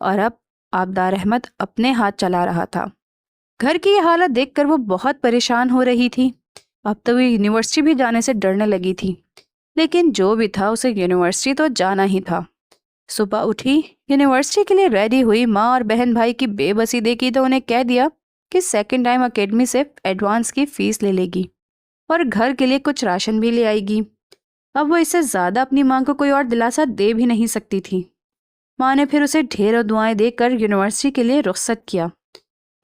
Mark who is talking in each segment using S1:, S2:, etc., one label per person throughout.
S1: اور اب آبدار احمد اپنے ہاتھ چلا رہا تھا۔ گھر کی یہ حالت دیکھ کر وہ بہت پریشان ہو رہی تھی۔ اب تو وہ یونیورسٹی بھی جانے سے ڈرنے لگی تھی، لیکن جو بھی تھا اسے یونیورسٹی تو جانا ہی تھا۔ صبح اٹھی، یونیورسٹی کے لیے ریڈی ہوئی، ماں اور بہن بھائی کی بے بسی دیکھی تو انہیں کہہ دیا کہ سیکنڈ ٹائم اکیڈمی سے ایڈوانس کی فیس لے گی اور گھر کے لیے کچھ راشن بھی لے آئے گی۔ اب وہ اس سے زیادہ اپنی ماں کو کوئی اور دلاسا دے بھی نہیں سکتی تھی۔ ماں نے پھر اسے ڈھیروں دعائیں دے کر یونیورسٹی کے لیے رخصت کیا۔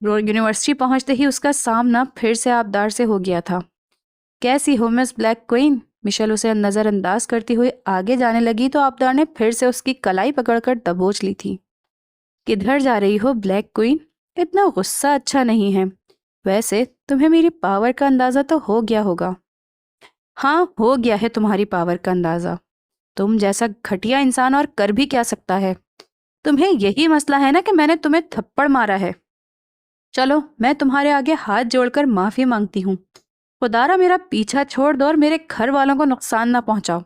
S1: یونیورسٹی پہنچتے ہی اس کا سامنا پھر سے آبدار سے ہو گیا تھا۔ کیسی ہو مس بلیک کوئن؟ مشل اسے نظر انداز کرتی ہوئی آگے جانے لگی تو آبدار نے پھر سے اس کی کلائی پکڑ کر دبوچ لی تھی۔ کدھر جا رہی ہو بلیک کوئن؟ اتنا غصہ اچھا نہیں ہے۔ ویسے تمہیں میری پاور کا اندازہ تو ہو گیا ہوگا۔ ہاں، ہو گیا ہے تمہاری پاور کا اندازہ۔ تم جیسا گھٹیا انسان اور کر بھی کیا سکتا ہے؟ تمہیں یہی مسئلہ ہے نا کہ میں نے تمہیں تھپڑ مارا ہے۔ چلو میں تمہارے آگے ہاتھ جوڑ کر معافی مانگتی ہوں۔ خدا را میرا پیچھا چھوڑ دو اور میرے گھر والوں کو نقصان نہ پہنچاؤ۔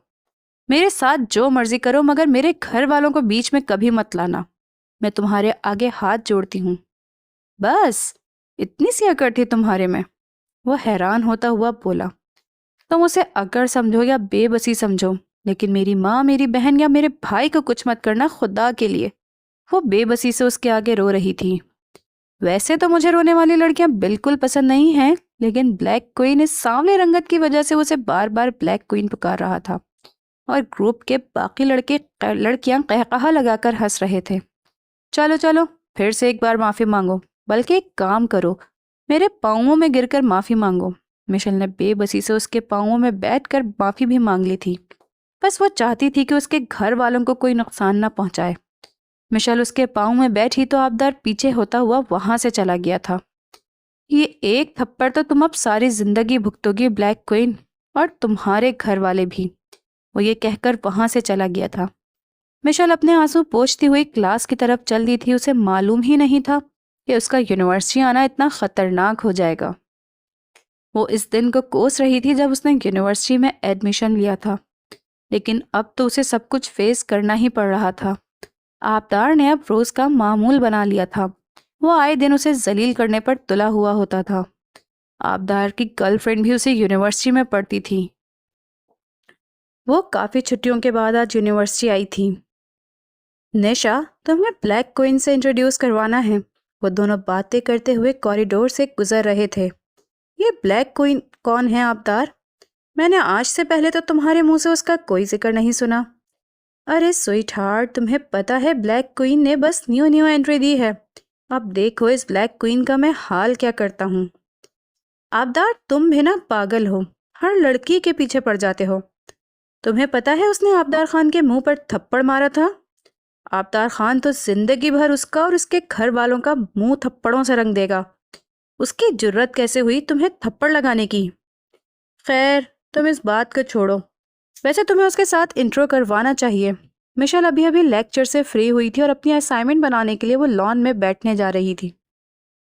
S1: میرے ساتھ جو مرضی کرو مگر میرے گھر والوں کو بیچ میں کبھی مت لانا۔ میں تمہارے آگے ہاتھ جوڑتی ہوں۔ بس اتنی سی اکڑ تھی تمہارے میں؟ وہ حیران ہوتا ہوا بولا۔ تم اسے اکڑ سمجھو یا بے بسی سمجھو، لیکن میری ماں، میری بہن یا میرے بھائی کو کچھ مت کرنا خدا کے لیے۔ وہ بے بسی سے اس کے آگے رو رہی تھی۔ ویسے تو مجھے رونے والی لڑکیاں بالکل پسند نہیں ہیں، لیکن بلیک کوئن اس سانولے رنگت کی وجہ سے اسے بار بار بلیک کوئن پکار رہا تھا، اور گروپ کے باقی لڑکیاں قہقہا لگا کر ہنس رہے تھے۔ چلو چلو پھر سے ایک بار معافی مانگو، بلکہ ایک کام کرو، میرے پاؤں میں گر کر معافی مانگو۔ مشل نے بے بسی سے اس کے پاؤں میں بیٹھ کر معافی بھی مانگ لی تھی، بس وہ چاہتی تھی کہ اس کے گھر والوں کو کوئی نقصان نہ پہنچائے۔ مشل اس کے پاؤں میں بیٹھی تو آبدار پیچھے ہوتا ہوا وہاں سے چلا گیا تھا۔ یہ ایک تھپڑ تو تم اب ساری زندگی بھگتو گی بلیک کوئن، اور تمہارے گھر والے بھی۔ وہ یہ کہہ کر وہاں سے چلا گیا تھا۔ مشل اپنے آنسو پوچھتی ہوئی کلاس کی طرف چل دی تھی۔ اسے معلوم ہی نہیں تھا کہ اس کا یونیورسٹی آنا اتنا خطرناک ہو جائے گا۔ وہ اس دن کو کوس رہی تھی جب اس نے یونیورسٹی میں ایڈمیشن لیا تھا، لیکن اب تو اسے سب کچھ فیس کرنا ہی پڑ رہا تھا۔ آبدار نے اب روز کا معمول بنا لیا تھا۔ وہ آئے دن اسے ذلیل کرنے پر تلا ہوا ہوتا تھا۔ آبدار کی گرل فرینڈ بھی اسے یونیورسٹی میں پڑھتی تھی۔ وہ کافی چھٹیوں کے بعد آج یونیورسٹی آئی تھی۔ نیشا، تمہیں بلیک کوئن سے انٹروڈیوس کروانا ہے۔ وہ دونوں باتیں کرتے ہوئے کوریڈور سے گزر رہے تھے۔ یہ بلیک کوئن کون ہے آبدار؟ میں نے آج سے پہلے تو تمہارے منہ سے اس کا کوئی ذکر نہیں سنا۔ ارے سویٹ ہارٹ، تمہیں پتا ہے بلیک کوئن نے بس نیو انٹری دی ہے۔ اب دیکھو اس بلیک کوئن کا میں حال کیا کرتا ہوں۔ آبدار، تم بھی نا پاگل ہو، ہر لڑکی کے پیچھے پڑ جاتے ہو۔ تمہیں پتا ہے اس نے آبدار خان کے منہ پر تھپڑ مارا تھا؟ آبدار خان تو زندگی بھر اس کا اور اس کے گھر والوں کا منہ تھپڑوں سے رنگ دے گا۔ اس کی جرت کیسے ہوئی تمہیں تھپڑ لگانے کی؟ خیر تم اس بات کو چھوڑو، ویسے تمہیں اس کے ساتھ انٹرو کروانا چاہیے۔ مشل ابھی لیکچر سے فری ہوئی تھی اور اپنی اسائنمنٹ بنانے کے لیے وہ لان میں بیٹھنے جا رہی تھی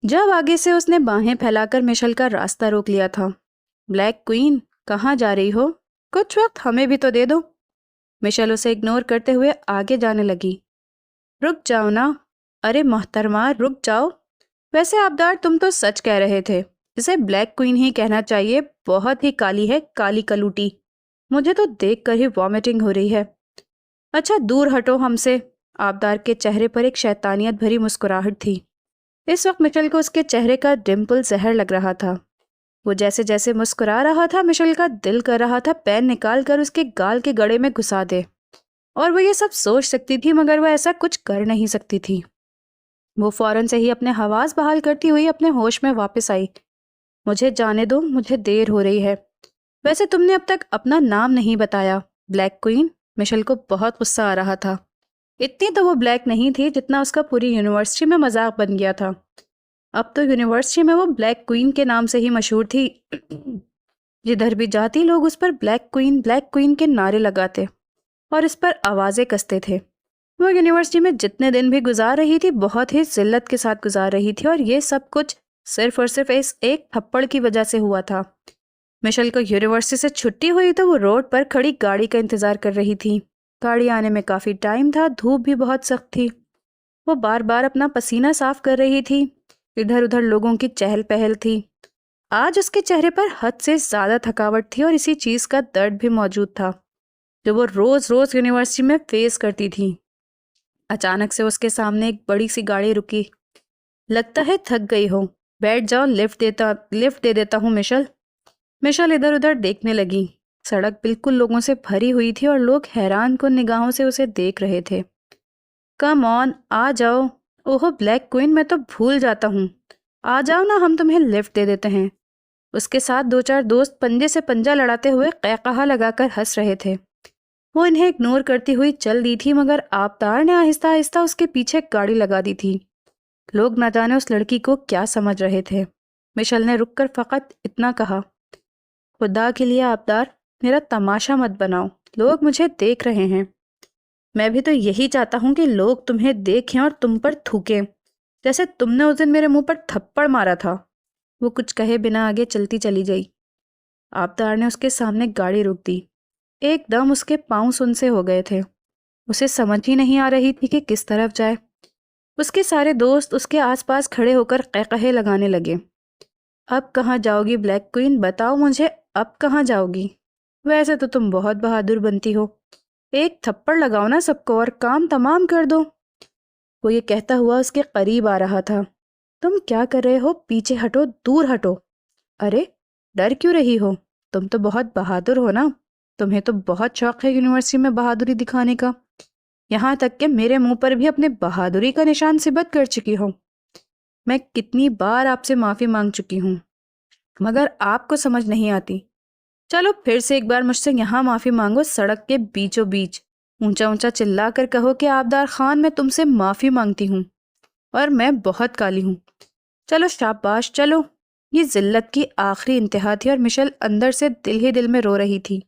S1: جب آگے سے اس نے باہیں پھیلا کر مشل کا راستہ روک لیا تھا۔ بلیک کوئن، کہاں جا رہی ہو؟ کچھ وقت ہمیں بھی تو دے دو۔ مشل اسے اگنور کرتے ہوئے آگے جانے لگی۔ رک جاؤ نا۔ ارے محترمہ رک جاؤ۔ ویسے آبدار تم تو سچ کہہ رہے تھے، اسے بلیک کوئن ہی کہنا چاہیے، بہت ہی کالی ہے، کالی کلوٹی۔ مجھے تو دیکھ کر ہی وامیٹنگ ہو رہی ہے۔ اچھا دور ہٹو ہم سے۔ آبدار کے چہرے پر ایک شیطانیت بھری مسکراہٹ تھی۔ اس وقت مشل کو اس کے چہرے کا ڈمپل زہر لگ رہا تھا۔ وہ جیسے جیسے مسکرا رہا تھا مشل کا دل کر رہا تھا پین نکال کر اس کے گال کے گڑے میں گھسا دے، اور وہ یہ سب سوچ سکتی تھی مگر وہ ایسا کچھ کر نہیں سکتی تھی۔ وہ فوراً سے ہی اپنے حواس بحال کرتی ہوئی اپنے ہوش میں واپس آئی۔ مجھے جانے دو، مجھے دیر ہو رہی ہے۔ ویسے تم نے اب تک اپنا نام نہیں بتایا بلیک کوئن۔ مشل کو بہت غصہ آ رہا تھا۔ اتنی تو وہ بلیک نہیں تھی جتنا اس کا پوری یونیورسٹی میں مذاق بن گیا تھا۔ اب تو یونیورسٹی میں وہ بلیک کوئن کے نام سے ہی مشہور تھی۔ جدھر بھی جاتی لوگ اس پر بلیک کوئن کے نعرے لگاتے اور اس پر آوازیں کستے تھے۔ وہ یونیورسٹی میں جتنے دن بھی گزار رہی تھی بہت ہی ذلت کے ساتھ گزار رہی تھی، اور یہ سب کچھ صرف اور صرف اس ایک تھپڑ کی وجہ سے ہوا تھا۔ مشل کو یونیورسٹی سے چھٹی ہوئی تو وہ روڈ پر کھڑی گاڑی کا انتظار کر رہی تھی۔ گاڑی آنے میں کافی ٹائم تھا، دھوپ بھی بہت سخت تھی۔ وہ بار بار اپنا پسینہ صاف کر رہی تھی، ادھر ادھر لوگوں کی چہل پہل تھی۔ آج اس کے چہرے پر حد سے زیادہ تھکاوٹ تھی اور اسی چیز کا درد بھی موجود تھا جو وہ روز روز یونیورسٹی میں فیس کرتی تھی۔ اچانک سے اس کے سامنے ایک بڑی سی گاڑی رکی۔ لگتا ہے تھک گئی ہو، بیٹھ جاؤ، لفٹ دے دیتا ہوں مشل۔ مشل ادھر ادھر دیکھنے لگی۔ سڑک بالکل لوگوں سے بھری ہوئی تھی اور لوگ حیران کن نگاہوں سے اسے دیکھ رہے تھے۔ کم آن، آ جاؤ۔ اوہو بلیک کوئن، میں تو بھول جاتا ہوں۔ آ جاؤ نا، ہم تمہیں لفٹ دے دیتے ہیں۔ اس کے ساتھ دو چار دوست پنجے سے پنجہ لڑاتے ہوئے قہقہا لگا کر ہنس رہے تھے۔ وہ انہیں اگنور کرتی ہوئی چل دی تھی مگر آبدار نے آہستہ آہستہ اس کے پیچھے گاڑی لگا دی تھی۔ لوگ نہ جانے اس لڑکی کو کیا سمجھ رہے تھے۔ مشل نے رک کر فقط اتنا کہا، خدا کے لیے آبدار، میرا تماشا مت بناؤ، لوگ مجھے دیکھ رہے ہیں۔ میں بھی تو یہی چاہتا ہوں کہ لوگ تمہیں دیکھیں اور تم پر تھوکیں، جیسے تم نے اس دن میرے منہ پر تھپڑ مارا تھا۔ وہ کچھ کہے بنا آگے چلتی چلی گئی۔ آبدار نے اس کے سامنے گاڑی روک دی۔ ایک دم اس کے پاؤں سن سے ہو گئے تھے۔ اسے سمجھ ہی نہیں آ رہی تھی کہ کس طرف جائے۔ اس کے سارے دوست اس کے آس پاس کھڑے ہو کر قہقہے لگانے لگے۔ اب کہاں جاؤ گی بلیک کوئن، بتاؤ مجھے، اب کہاں جاؤ گی؟ ویسے تو تم بہت بہادر بنتی ہو، ایک تھپڑ لگاؤ نا سب کو اور کام تمام کر دو۔ وہ یہ کہتا ہوا اس کے قریب آ رہا تھا۔ تم کیا کر رہے ہو؟ پیچھے ہٹو، دور ہٹو۔ ارے ڈر کیوں رہی ہو؟ تم تو بہت بہادر ہو نا، تمہیں تو بہت شوق ہے یونیورسٹی میں بہادری دکھانے کا، یہاں تک کہ میرے منہ پر بھی اپنے بہادری کا نشان ثبت کر چکی ہو۔ میں کتنی بار آپ سے معافی مانگ چکی ہوں مگر آپ کو سمجھ نہیں آتی۔ چلو پھر سے ایک بار مجھ سے یہاں معافی مانگو، سڑک کے بیچوں بیچ اونچا اونچا چلا کر کہو کہ آبدار خان، میں تم سے معافی مانگتی ہوں اور میں بہت کالی ہوں۔ چلو شاباش، چلو۔ یہ ذلت کی آخری انتہا تھی اور مشل اندر سے دل ہی دل میں رو رہی تھی۔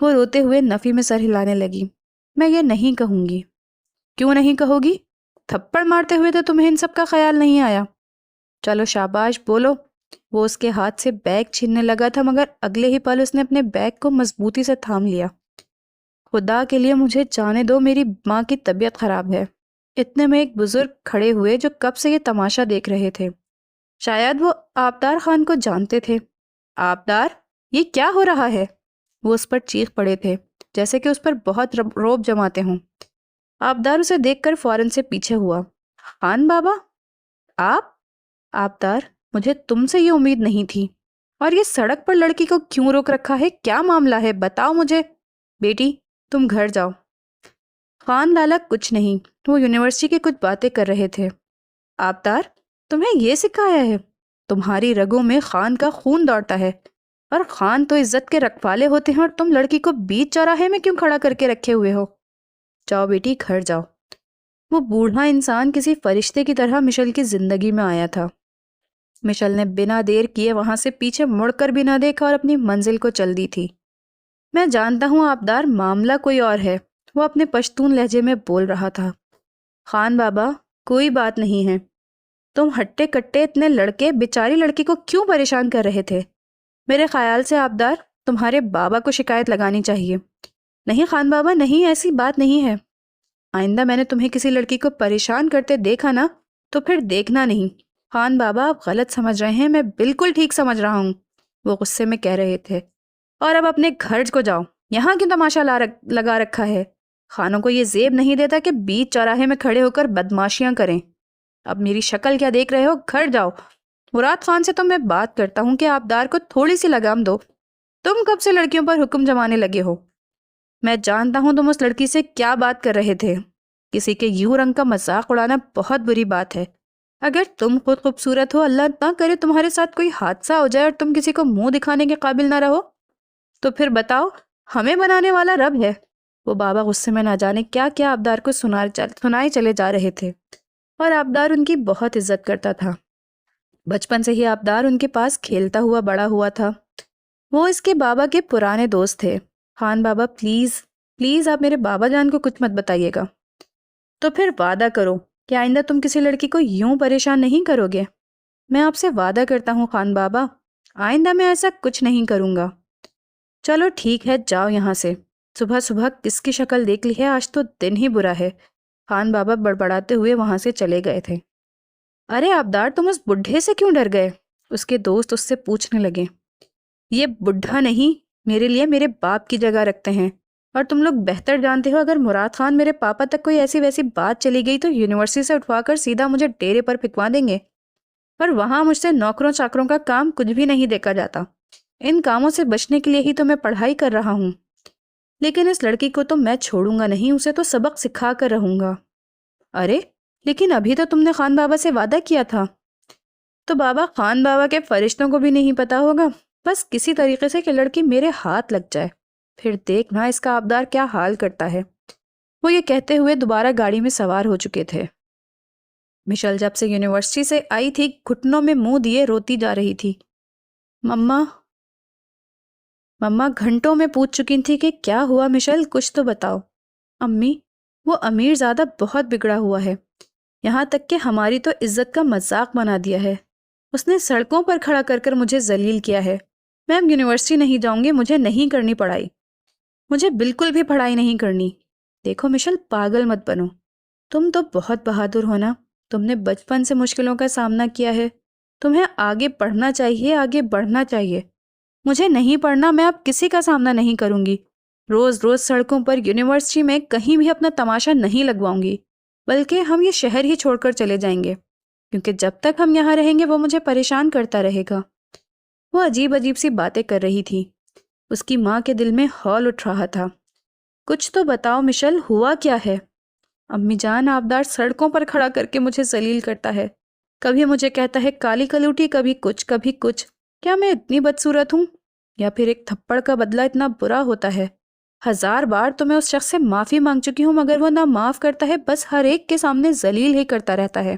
S1: وہ روتے ہوئے نفی میں سر ہلانے لگی۔ میں یہ نہیں کہوں گی۔ کیوں نہیں کہو گی؟ تھپڑ مارتے ہوئے تو تمہیں ان سب کا خیال نہیں آیا۔ چلو شاباش، بولو۔ وہ اس کے ہاتھ سے بیگ چھیننے لگا تھا مگر اگلے ہی پل اس نے اپنے بیگ کو مضبوطی سے تھام لیا۔ خدا کے لیے مجھے جانے دو، میری ماں کی طبیعت خراب ہے۔ اتنے میں ایک بزرگ کھڑے ہوئے جو کب سے یہ تماشا دیکھ رہے تھے۔ شاید وہ آبدار خان کو جانتے تھے۔ آبدار، یہ کیا ہو رہا ہے؟ وہ اس پر چیخ پڑے تھے جیسے کہ اس پر بہت رعب جماتے ہوں۔ آبدار اسے دیکھ کر فوراً سے پیچھے ہوا۔ خان بابا، آپ؟ آبدار، مجھے تم سے یہ امید نہیں تھی۔ اور یہ سڑک پر لڑکی کو کیوں روک رکھا ہے؟ کیا معاملہ ہے؟ بتاؤ مجھے۔ بیٹی، تم گھر جاؤ۔ خان لالا کچھ نہیں، وہ یونیورسٹی کی کچھ باتیں کر رہے تھے۔ آبدار، تمہیں یہ سکھایا ہے؟ تمہاری رگوں میں خان کا خون دوڑتا ہے اور خان تو عزت کے رکھوالے ہوتے ہیں اور تم لڑکی کو بیچ چوراہے میں کیوں کھڑا کر کے رکھے ہوئے ہو؟ جاؤ بیٹی، گھر جاؤ۔ وہ بوڑھا انسان کسی فرشتے کی طرح مشل کی زندگی میں آیا تھا۔ مشل نے بنا دیر کیے وہاں سے پیچھے مڑ کر بھی نہ دیکھا اور اپنی منزل کو چل دی تھی۔ میں جانتا ہوں آبدار، معاملہ کوئی اور ہے، وہ اپنے پشتون لہجے میں بول رہا تھا۔ خان بابا، کوئی بات نہیں ہے۔ تم ہٹے کٹے اتنے لڑکے بیچاری لڑکی کو کیوں پریشان کر رہے تھے؟ میرے خیال سے آبدار، تمہارے بابا کو شکایت لگانی چاہیے۔ نہیں خان بابا، نہیں، ایسی بات نہیں ہے۔ آئندہ میں نے تمہیں کسی لڑکی کو پریشان کرتے دیکھا نا تو پھر دیکھنا نہیں۔ خان بابا، آپ غلط سمجھ رہے ہیں، میں بالکل ٹھیک سمجھ رہا ہوں، وہ غصے میں کہہ رہے تھے۔ اور اب اپنے گھر کو جاؤ، یہاں کیوں تماشا لگا رکھا ہے؟ خانوں کو یہ زیب نہیں دیتا کہ بیچ چوراہے میں کھڑے ہو کر بدماشیاں کریں۔ اب میری شکل کیا دیکھ رہے ہو؟ گھر جاؤ۔ مراد خان سے تو میں بات کرتا ہوں کہ آبدار کو تھوڑی سی لگام دو۔ تم کب سے لڑکیوں پر حکم جمانے لگے ہو؟ میں جانتا ہوں تم اس لڑکی سے کیا بات کر رہے تھے۔ کسی کے یوں رنگ کا مذاق اڑانا بہت بری بات ہے۔ اگر تم خود خوبصورت ہو، اللہ نہ کرے تمہارے ساتھ کوئی حادثہ ہو جائے اور تم کسی کو منہ دکھانے کے قابل نہ رہو، تو پھر بتاؤ ہمیں بنانے والا رب ہے۔ وہ بابا غصے میں نہ جانے کیا کیا آبدار کو سنائے چلے جا رہے تھے اور آبدار ان کی بہت عزت کرتا تھا۔ بچپن سے ہی آبدار ان کے پاس کھیلتا ہوا بڑا ہوا تھا۔ وہ اس کے بابا کے پرانے دوست تھے۔ خان بابا، پلیز پلیز آپ میرے بابا جان کو کچھ مت بتائیے گا۔ تو پھر وعدہ کرو کہ آئندہ تم کسی لڑکی کو یوں پریشان نہیں کرو گے۔ میں آپ سے وعدہ کرتا ہوں خان بابا، آئندہ میں ایسا کچھ نہیں کروں گا۔ چلو ٹھیک ہے، جاؤ یہاں سے۔ صبح صبح کس کی شکل دیکھ لی ہے؟ آج تو دن ہی برا ہے۔ خان بابا بڑبڑاتے ہوئے وہاں سے چلے گئے تھے۔ ارے آبدار، تم اس بڈھے سے کیوں ڈر گئے؟ اس کے دوست اس سے پوچھنے لگے۔ یہ بڈھا نہیں، میرے لیے میرے باپ کی جگہ رکھتے ہیں، اور تم لوگ بہتر جانتے ہو اگر مراد خان میرے پاپا تک کوئی ایسی ویسی بات چلی گئی تو یونیورسٹی سے اٹھوا کر سیدھا مجھے ڈیرے پر پھینکوا دیں گے، پر وہاں مجھ سے نوکروں چاکروں کا کام کچھ بھی نہیں دیکھا جاتا۔ ان کاموں سے بچنے کے لیے ہی تو میں پڑھائی کر رہا ہوں، لیکن اس لڑکی کو تو میں چھوڑوں گا نہیں، اسے تو سبق سکھا کر رہوں گا۔ ارے لیکن ابھی تو تم نے خان بابا سے وعدہ کیا تھا۔ تو بابا، خان بابا کے فرشتوں کو بھی نہیں پتا ہوگا، بس کسی طریقے سے کہ لڑکی میرے ہاتھ لگ جائے، پھر دیکھنا اس کا آبدار کیا حال کرتا ہے۔ وہ یہ کہتے ہوئے دوبارہ گاڑی میں سوار ہو چکے تھے۔ مشل جب سے یونیورسٹی سے آئی تھی گھٹنوں میں منہ دیے روتی جا رہی تھی۔ مما گھنٹوں میں پوچھ چکی تھی کہ کیا ہوا مشل، کچھ تو بتاؤ۔ امی، وہ امیر زادہ بہت بگڑا ہوا ہے، یہاں تک کہ ہماری تو عزت کا مذاق بنا دیا ہے۔ اس نے سڑکوں پر کھڑا کر کر مجھے ذلیل کیا ہے۔ میں اب یونیورسٹی نہیں جاؤں گی، مجھے نہیں کرنی پڑھائی، مجھے بالکل بھی پڑھائی نہیں کرنی۔ دیکھو مشل، پاگل مت بنو، تم تو بہت بہادر ہو نا، تم نے بچپن سے مشکلوں کا سامنا کیا ہے، تمہیں آگے پڑھنا چاہیے، آگے بڑھنا چاہیے۔ مجھے نہیں پڑھنا، میں اب کسی کا سامنا نہیں کروں گی، روز روز سڑکوں پر یونیورسٹی میں کہیں بھی اپنا تماشا نہیں لگواؤں گی، بلکہ ہم یہ شہر ہی چھوڑ کر چلے جائیں گے، کیونکہ جب تک ہم یہاں رہیں گے وہ مجھے پریشان کرتا رہے گا۔ وہ عجیب عجیب سی باتیں کر رہی تھی، اس کی ماں کے دل میں ہول اٹھ رہا تھا۔ کچھ تو بتاؤ مشل، ہوا کیا ہے؟ امی جان، آبدار سڑکوں پر کھڑا کر کے مجھے ذلیل کرتا ہے، کبھی مجھے کہتا ہے کالی کلوٹی، کبھی کچھ۔ کیا میں اتنی بدصورت ہوں؟ یا پھر ایک تھپڑ کا بدلہ اتنا برا ہوتا ہے؟ 1000 بار تو میں اس شخص سے معافی مانگ چکی ہوں، مگر وہ نہ معاف کرتا ہے، بس ہر ایک کے سامنے ذلیل ہی کرتا رہتا ہے۔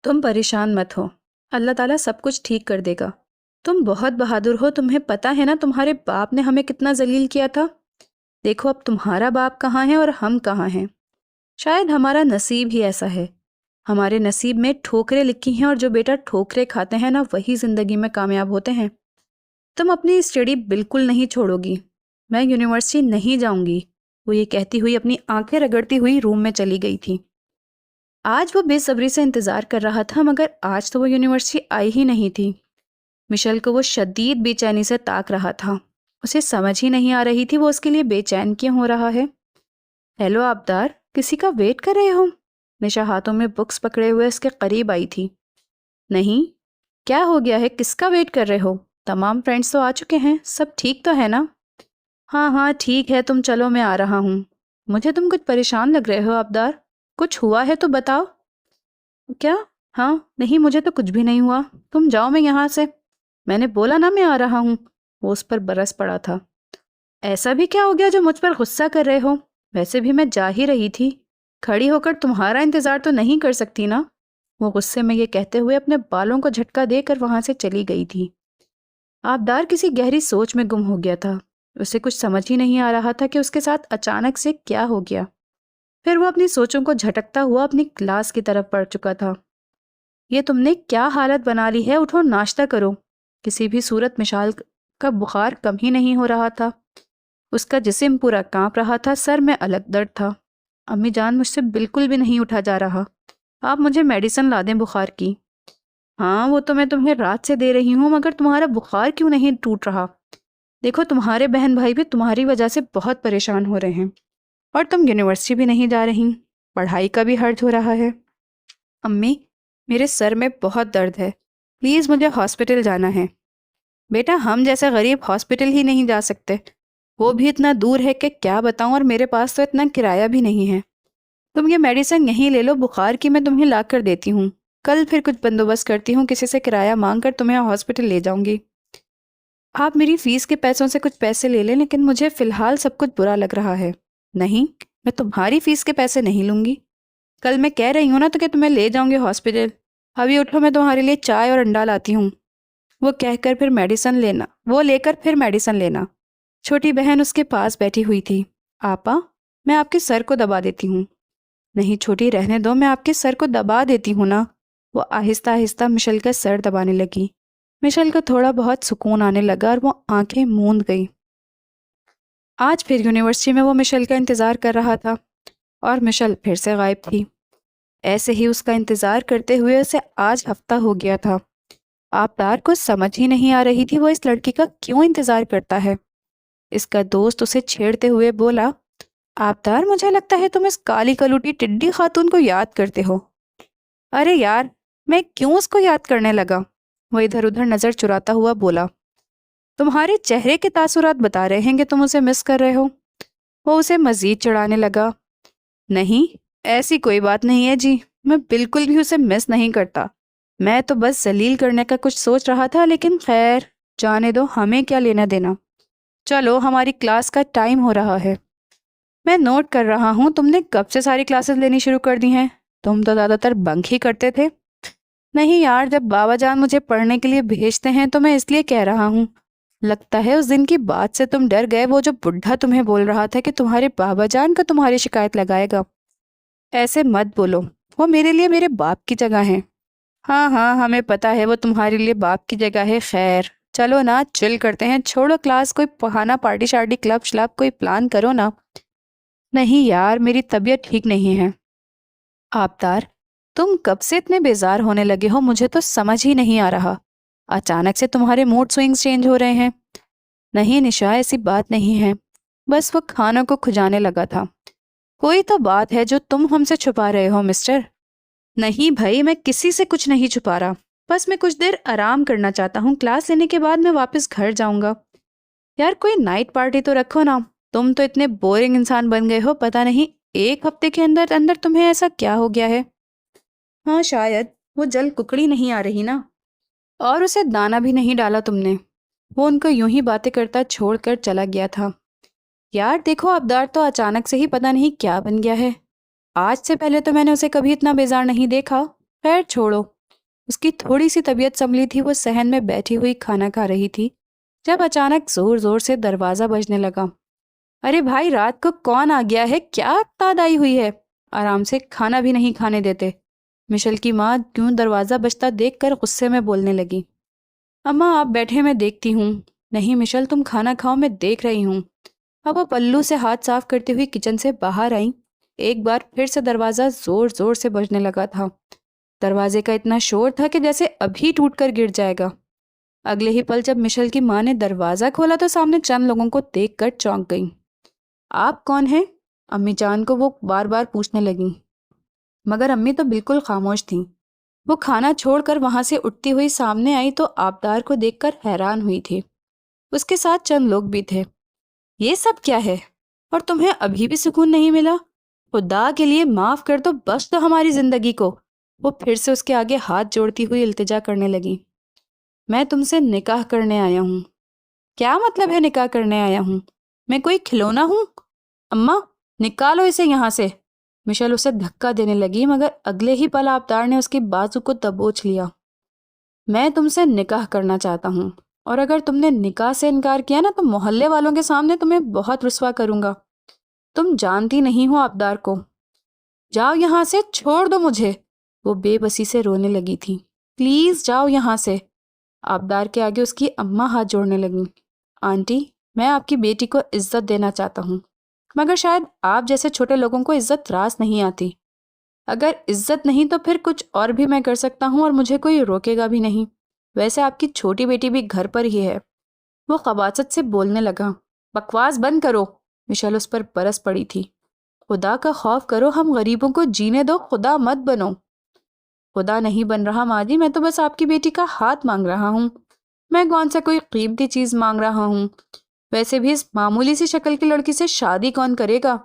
S1: تم پریشان مت ہو، اللہ تعالیٰ سب کچھ ٹھیک کر دے گا۔ تم بہت بہادر ہو، تمہیں پتہ ہے نا تمہارے باپ نے ہمیں کتنا ذلیل کیا تھا۔ دیکھو اب تمہارا باپ کہاں ہے اور ہم کہاں ہیں۔ شاید ہمارا نصیب ہی ایسا ہے، ہمارے نصیب میں ٹھوکریں لکھی ہیں، اور جو بیٹا ٹھوکریں کھاتے ہیں نا وہی زندگی میں کامیاب ہوتے ہیں۔ تم اپنی اسٹڈی بالکل نہیں چھوڑو گی۔ میں یونیورسٹی نہیں جاؤں گی، وہ یہ کہتی ہوئی اپنی آنکھیں رگڑتی ہوئی روم میں چلی گئی تھی۔ آج وہ بے صبری سے انتظار کر رہا تھا، مگر آج تو وہ یونیورسٹی آئی ہی نہیں تھی۔ مشل کو وہ شدید بے چینی سے تاک رہا تھا، اسے سمجھ ہی نہیں آ رہی تھی وہ اس کے لیے بے چین کیوں ہو رہا ہے۔ ہیلو آبدار، کسی کا ویٹ کر رہے ہو؟ نشا ہاتھوں میں بکس پکڑے ہوئے اس کے قریب آئی تھی۔ نہیں، کیا ہو گیا ہے، کس کا ویٹ کر رہے ہو؟ تمام فرینڈز تو آ چکے ہیں، سب ٹھیک تو ہے نا؟ ہاں ٹھیک ہے، تم چلو میں آ رہا ہوں۔ مجھے تم کچھ پریشان لگ رہے ہو آبدار، کچھ ہوا ہے تو بتاؤ۔ کیا؟ ہاں نہیں، مجھے تو کچھ بھی نہیں ہوا، تم جاؤ میں یہاں سے، میں نے بولا نا میں آ رہا ہوں۔ وہ اس پر برس پڑا تھا۔ ایسا بھی کیا ہو گیا جو مجھ پر غصہ کر رہے ہو؟ ویسے بھی میں جا ہی رہی تھی، کھڑی ہو کر تمہارا انتظار تو نہیں کر سکتی نا۔ وہ غصے میں یہ کہتے ہوئے اپنے بالوں کو جھٹکا دے کر وہاں سے چلی گئی تھی۔ آبدار کسی گہری سوچ میں گم ہو گیا تھا، اسے کچھ سمجھ ہی نہیں آ رہا تھا کہ اس کے ساتھ اچانک سے کیا ہو گیا۔ پھر وہ اپنی سوچوں کو جھٹکتا ہوا اپنی کلاس کی طرف بڑھ چکا تھا۔ یہ تم نے کیا حالت بنا لی ہے، اٹھو ناشتہ کرو۔ کسی بھی صورت مشال کا بخار کم ہی نہیں ہو رہا تھا، اس کا جسم پورا کانپ رہا تھا، سر میں الگ درد تھا۔ امی جان، مجھ سے بالکل بھی نہیں اٹھا جا رہا، آپ مجھے میڈیسن لا دیں بخار کی۔ ہاں وہ تو میں تمہیں رات سے دے رہی ہوں، مگر تمہارا بخار کیوں نہیں ٹوٹ رہا؟ دیکھو تمہارے بہن بھائی بھی تمہاری وجہ سے بہت پریشان ہو رہے ہیں، اور تم یونیورسٹی بھی نہیں جا رہی، پڑھائی کا بھی حرج ہو رہا ہے۔ امی، میرے سر میں بہت درد ہے، پلیز مجھے ہاسپٹل جانا ہے۔ بیٹا، ہم جیسے غریب ہاسپٹل ہی نہیں جا سکتے، وہ بھی اتنا دور ہے کہ کیا بتاؤں، اور میرے پاس تو اتنا کرایہ بھی نہیں ہے۔ تم یہ میڈیسن یہیں لے لو، بخار کی میں تمہیں لا کر دیتی ہوں، کل پھر کچھ بندوبست کرتی ہوں، کسی سے کرایہ مانگ کر تمہیں ہاسپٹل لے جاؤں گی۔ آپ میری فیس کے پیسوں سے کچھ پیسے لے لیں، لیکن مجھے فی الحال سب کچھ برا لگ رہا ہے۔ نہیں، میں تمہاری فیس کے پیسے نہیں لوں گی، کل میں کہہ رہی ہوں نا تو کہ تمہیں لے جاؤں گی ہاسپٹل۔ ابھی اٹھو، میں تمہارے لیے چائے اور انڈا لاتی ہوں۔ وہ لے کر پھر میڈیسن لینا۔ چھوٹی بہن اس کے پاس بیٹھی ہوئی تھی۔ آپا، میں آپ کے سر کو دبا دیتی ہوں۔ نہیں چھوٹی، رہنے دو، میں آپ کے سر کو دبا دیتی ہوں نا۔ وہ آہستہ آہستہ مشل کا سر دبانے لگی۔ مشل کو تھوڑا بہت سکون آنے لگا اور وہ آنکھیں موند گئی۔ آج پھر یونیورسٹی میں وہ مشل کا انتظار کر رہا تھا۔ اور مشل پھر سے غائب تھی۔ ایسے ہی اس کا انتظار کرتے ہوئے اسے آج ہفتہ ہو گیا تھا۔ آبدار کو سمجھ ہی نہیں آ رہی تھی وہ اس لڑکی کا کیوں انتظار کرتا ہے۔ اس کا دوست اسے چھیڑتے ہوئے بولا، آبدار مجھے لگتا ہے تم اس کالی کلوٹی ٹڈی خاتون کو یاد کرتے ہو۔ ارے یار، میں کیوں اس کو یاد کرنے لگا؟ وہ ادھر ادھر نظر چراتا ہوا بولا، تمہارے چہرے کے تاثرات بتا رہے ہیں کہ تم اسے مس کر رہے ہو۔ وہ اسے مزید چڑھانے لگا، نہیں ایسی کوئی بات نہیں ہے جی، میں بالکل بھی اسے مس نہیں کرتا، میں تو بس ذلیل کرنے کا کچھ سوچ رہا تھا، لیکن خیر جانے دو، ہمیں کیا لینا دینا۔ چلو ہماری کلاس کا ٹائم ہو رہا ہے۔ میں نوٹ کر رہا ہوں تم نے کب سے ساری کلاسز لینی شروع کر دی ہیں؟ تم تو زیادہ تر بنک ہی کرتے تھے۔ نہیں یار، جب بابا جان مجھے پڑھنے کے لیے بھیجتے ہیں تو میں اس لیے کہہ رہا ہوں۔ لگتا ہے اس دن کی بات سے تم ڈر گئے، وہ جو بڈھا تمہیں بول رہا تھا کہ تمہارے بابا جان کا تمہاری شکایت لگائے گا۔ ایسے مت بولو، وہ میرے لیے میرے باپ کی جگہ ہیں۔ ہاں ہاں ہمیں پتا ہے وہ تمہارے لیے باپ کی جگہ ہے، خیر چلو نا چل کرتے ہیں، چھوڑو کلاس، کوئی بہانا پارٹی شارٹی کلب شلب کوئی پلان کرو نا۔ نہیں یار، میری طبیعت ٹھیک نہیں ہے۔ آبدار، تم کب سے اتنے بیزار ہونے لگے ہو؟ مجھے تو سمجھ ہی نہیں آ رہا، اچانک سے تمہارے موڈ سوئنگز چینج ہو رہے ہیں۔ نہیں نشا، ایسی بات نہیں ہے، بس وہ کھانوں کو کھجانے لگا تھا۔ کوئی تو بات ہے جو تم ہم سے چھپا رہے ہو مسٹر۔ نہیں بھائی، میں کسی سے کچھ نہیں چھپا رہا، بس میں کچھ دیر آرام کرنا چاہتا ہوں، کلاس لینے کے بعد میں واپس گھر جاؤں گا۔ یار کوئی نائٹ پارٹی تو رکھو نا، تم تو اتنے بورنگ انسان بن گئے ہو، پتہ نہیں ایک ہفتے کے اندر اندر تمہیں ایسا کیا ہو گیا ہے۔ ہاں شاید وہ جل ککڑی نہیں آ رہی نا، اور اسے دانا بھی نہیں ڈالا تم نے۔ وہ ان کو یوں ہی باتیں کرتا چھوڑ کر چلا گیا تھا۔ یار دیکھو، آبدار تو اچانک سے ہی پتہ نہیں کیا بن گیا ہے، آج سے پہلے تو میں نے اسے کبھی اتنا بیزار نہیں دیکھا۔ خیر چھوڑو، اس کی تھوڑی سی طبیعت سنبھلی تھی، وہ صحن میں بیٹھی ہوئی کھانا کھا رہی تھی جب اچانک زور زور سے دروازہ بجنے لگا۔ ارے بھائی، رات کو کون آ گیا ہے؟ کیا تعداد آئی ہوئی ہے؟ آرام سے کھانا بھی نہیں کھانے دیتے۔ مشل کی ماں کیوں دروازہ بجتا دیکھ کر غصے میں بولنے لگی، اماں آپ بیٹھے میں دیکھتی ہوں۔ نہیں مشل، تم کھانا کھاؤ، میں دیکھ رہی ہوں۔ اب وہ پلو سے ہاتھ صاف کرتے ہوئی کچن سے باہر آئیں۔ ایک بار پھر سے دروازہ زور زور سے بجنے لگا تھا۔ دروازے کا اتنا شور تھا کہ جیسے ابھی ٹوٹ کر گر جائے گا۔ اگلے ہی پل جب مشل کی ماں نے دروازہ کھولا تو سامنے چند لوگوں کو دیکھ کر چونک گئیں۔ آپ کون ہیں؟ امی جان کو وہ بار بار پوچھنے لگیں، مگر امی تو بالکل خاموش تھیں۔ وہ کھانا چھوڑ کر وہاں سے اٹھتی ہوئی سامنے آئی تو آبدار کو دیکھ کر حیران ہوئی تھی۔ اس کے ساتھ چند لوگ بھی تھے۔ یہ سب کیا ہے؟ اور تمہیں ابھی بھی سکون نہیں ملا؟ خدا کے لیے معاف کر دو، بخش دو ہماری زندگی کو۔ وہ پھر سے اس کے آگے ہاتھ جوڑتی ہوئی التجا کرنے لگی۔ میں تم سے نکاح کرنے آیا ہوں۔ کیا مطلب ہے نکاح کرنے آیا ہوں؟ میں کوئی کھلونا ہوں؟ اماں نکالو اسے یہاں سے۔ مشل اسے دھکا دینے لگی، مگر اگلے ہی پل آبدار نے اس کی بازو کو دبوچ لیا۔ میں تم سے نکاح کرنا چاہتا ہوں، اور اگر تم نے نکاح سے انکار کیا نا تو محلے والوں کے سامنے تمہیں بہت رسوا کروں گا۔ تم جانتی نہیں ہو آبدار کو۔ جاؤ یہاں سے، چھوڑ دو مجھے۔ وہ بے بسی سے رونے لگی تھی۔ پلیز جاؤ یہاں سے۔ آبدار کے آگے اس کی اماں ہاتھ جوڑنے لگیں۔ آنٹی، میں آپ کی بیٹی کو عزت دینا چاہتا ہوں، مگر شاید آپ جیسے چھوٹے لوگوں کو عزت راس نہیں آتی۔ اگر عزت نہیں تو پھر کچھ اور بھی میں کر سکتا ہوں، اور مجھے کوئی روکے گا بھی نہیں۔ ویسے آپ کی چھوٹی بیٹی بھی گھر پر ہی ہے۔ وہ خباثت سے بولنے لگا۔ بکواس بند کرو۔ مشل اس پر برس پڑی تھی۔ خدا کا خوف کرو، ہم غریبوں کو جینے دو، خدا مت بنو۔ خدا نہیں بن رہا ماں جی، میں تو بس آپ کی بیٹی کا ہاتھ مانگ رہا ہوں۔ میں کون سا کوئی قیمتی چیز مانگ رہا ہوں؟ ویسے بھی اس معمولی سی شکل کی لڑکی سے شادی کون کرے گا؟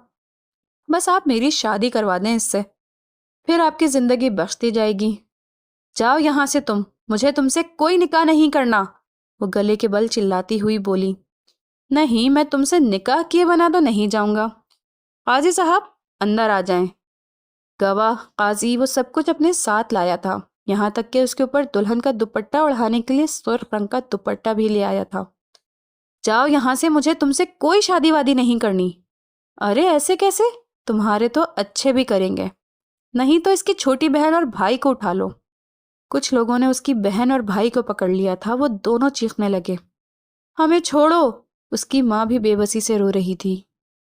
S1: بس آپ میری شادی کروا دیں اس سے، پھر آپ کی زندگی بخش دی جائے گی۔ جاؤ یہاں سے تم، مجھے تم سے کوئی نکاح نہیں کرنا۔ وہ گلے کے بل چلاتی ہوئی بولی۔ نہیں، میں تم سے نکاح کیے بنا تو نہیں جاؤں گا۔ قاضی صاحب اندر آ جائیں۔ گواہ، قاضی، وہ سب کچھ اپنے ساتھ لایا تھا، یہاں تک کہ اس کے اوپر دلہن کا دوپٹہ اڑھانے کے لیے سرخ رنگ کا دوپٹہ بھی لے آیا تھا۔ جاؤ یہاں سے، مجھے تم سے کوئی شادی وادی نہیں کرنی۔ ارے ایسے کیسے؟ تمہارے تو اچھے بھی کریں گے، نہیں تو اس کی چھوٹی بہن اور بھائی کو اٹھا لو۔ کچھ لوگوں نے اس کی بہن اور بھائی کو پکڑ لیا تھا، وہ دونوں چیخنے لگے۔ ہمیں چھوڑو۔ اس کی ماں بھی بے بسی سے رو رہی تھی۔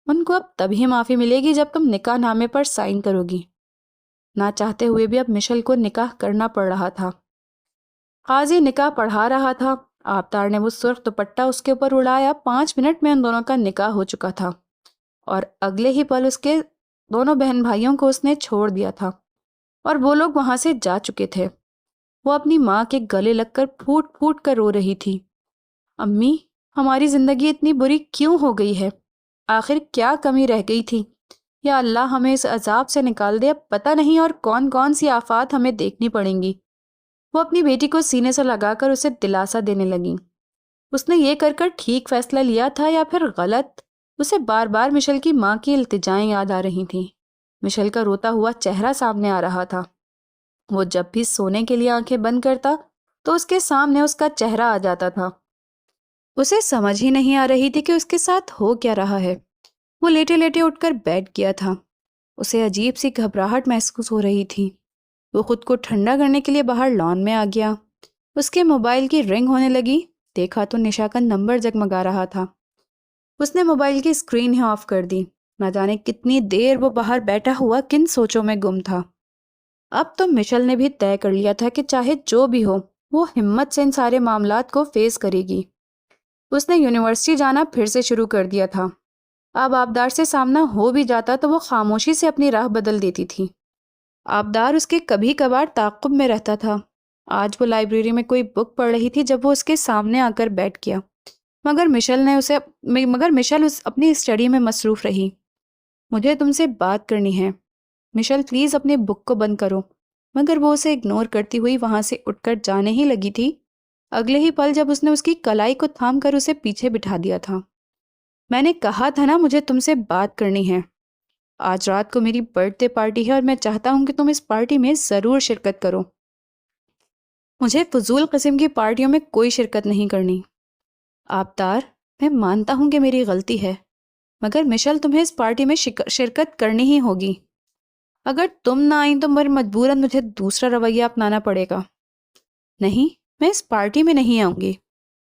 S1: ان کو اب تبھی معافی ملے گی جب تم نکاح نامے پر سائن کرو گی۔ نہ چاہتے ہوئے بھی اب مشل کو نکاح کرنا پڑ رہا تھا۔ قاضی نکاح پڑھا رہا تھا۔ آبدار نے وہ سرخ دوپٹہ اس کے اوپر اڑایا۔ 5 منٹ میں ان دونوں کا نکاح ہو چکا تھا اور اگلے ہی پل اس کے دونوں بہن بھائیوں کو اس نے چھوڑ دیا تھا اور وہ لوگ وہاں سے جا چکے تھے۔ وہ اپنی ماں کے گلے لگ کر پھوٹ پھوٹ کر رو رہی تھی۔ امی، ہماری زندگی اتنی بری کیوں ہو گئی ہے؟ آخر کیا کمی رہ گئی تھی؟ یا اللہ ہمیں اس عذاب سے نکال دے، اب پتہ نہیں اور کون کون سی آفات ہمیں دیکھنی پڑیں گی۔ وہ اپنی بیٹی کو سینے سے لگا کر اسے دلاسا دینے لگیں۔ اس نے یہ کر ٹھیک فیصلہ لیا تھا یا پھر غلط؟ اسے بار بار مشل کی ماں کی التجائیں یاد آ رہی تھیں۔ مشل کا روتا ہوا چہرہ سامنے آ رہا تھا۔ وہ جب بھی سونے کے لیے آنکھیں بند کرتا تو اس کے سامنے اس کا چہرہ آ جاتا تھا۔ اسے سمجھ ہی نہیں آ رہی تھی کہ اس کے ساتھ ہو کیا رہا ہے۔ وہ لیٹے لیٹے اٹھ کر بیٹھ گیا تھا۔ اسے عجیب سی گھبراہٹ محسوس ہو رہی تھی۔ وہ خود کو ٹھنڈا کرنے کے لیے باہر لان میں آ گیا۔ اس کے موبائل کی رنگ ہونے لگی۔ دیکھا تو نشا کا نمبر جگمگا رہا تھا۔ اس نے موبائل کی اسکرین ہی آف کر دی۔ نہ جانے کتنی دیر وہ باہر بیٹھا ہوا کن سوچوں میں گم تھا۔ اب تو مشل نے بھی طے کر لیا تھا کہ چاہے جو بھی ہو وہ ہمت سے ان سارے معاملات کو فیس کرے گی۔ اس نے یونیورسٹی جانا پھر سے شروع کر دیا تھا۔ اب آبدار سے سامنا ہو بھی جاتا تو وہ خاموشی سے اپنی راہ بدل دیتی تھی۔ آبدار اس کے کبھی کبھار تعاقب میں رہتا تھا۔ آج وہ لائبریری میں کوئی بک پڑھ رہی تھی جب وہ اس کے سامنے آ کر بیٹھ گیا، مگر مشل اپنی اسٹڈی میں مصروف رہی۔ مجھے تم سے بات کرنی ہے۔ مشل پلیز اپنے بک کو بند کرو۔ مگر وہ اسے اگنور کرتی ہوئی وہاں سے اٹھ کر جانے ہی لگی تھی، اگلے ہی پل جب اس نے اس کی کلائی کو تھام کر اسے پیچھے بٹھا دیا تھا۔ میں نے کہا تھا نا مجھے تم سے بات کرنی ہے۔ آج رات کو میری برتھ ڈے پارٹی ہے اور میں چاہتا ہوں کہ تم اس پارٹی میں ضرور شرکت کرو۔ مجھے فضول قسم کی پارٹیوں میں کوئی شرکت نہیں کرنی۔ آبدار، میں مانتا ہوں کہ میری غلطی ہے، مگر مشل تمہیں اس پارٹی میں شرکت کرنی ہی ہوگی۔ اگر تم نہ آئیں تو مجبوراً مجھے دوسرا رویہ اپنانا پڑے گا۔ نہیں، میں اس پارٹی میں نہیں آؤں گی،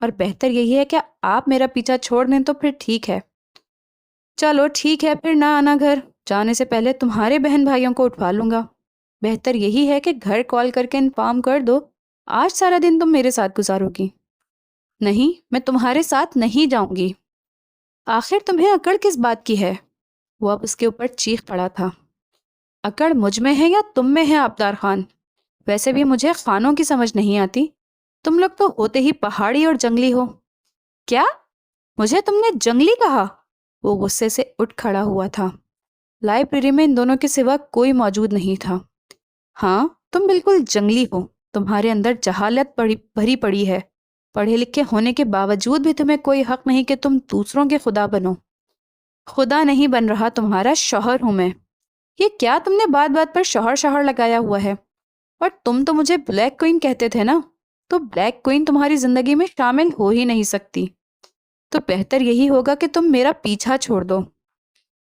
S1: اور بہتر یہی ہے کہ آپ میرا پیچھا چھوڑ دیں تو پھر ٹھیک ہے۔ چلو ٹھیک ہے، پھر نہ آنا گھر۔ جانے سے پہلے تمہارے بہن بھائیوں کو اٹھوا لوں گا۔ بہتر یہی ہے کہ گھر کال کر کے انفارم کر دو آج سارا دن تم میرے ساتھ گزارو گی۔ نہیں، میں تمہارے ساتھ نہیں جاؤں گی۔ آخر تمہیں اکڑ کس بات کی ہے؟ وہ اب اس کے اوپر چیخ پڑا تھا۔ اکڑ مجھ میں ہے یا تم میں ہے آبدار خان؟ ویسے بھی مجھے خانوں کی سمجھ نہیں آتی۔ تم لوگ تو ہوتے ہی پہاڑی اور جنگلی ہو۔ کیا؟ مجھے تم نے جنگلی کہا؟ وہ غصے سے اٹھ کھڑا ہوا تھا۔ لائبریری میں ان دونوں کے سوا کوئی موجود نہیں تھا۔ ہاں، تم بالکل جنگلی ہو۔ تمہارے اندر جہالت بھری پڑی ہے۔ پڑھے لکھے ہونے کے باوجود بھی تمہیں کوئی حق نہیں کہ تم دوسروں کے خدا بنو۔ خدا نہیں بن رہا، تمہارا شوہر ہوں میں۔ یہ کیا تم نے بات بات پر شوہر لگایا ہوا ہے؟ اور تم تو مجھے بلیک کوئین کہتے تھے نا؟ تو بلیک کوئین تمہاری زندگی میں شامل ہو ہی نہیں سکتی۔ تو بہتر یہی ہوگا کہ تم میرا پیچھا چھوڑ دو۔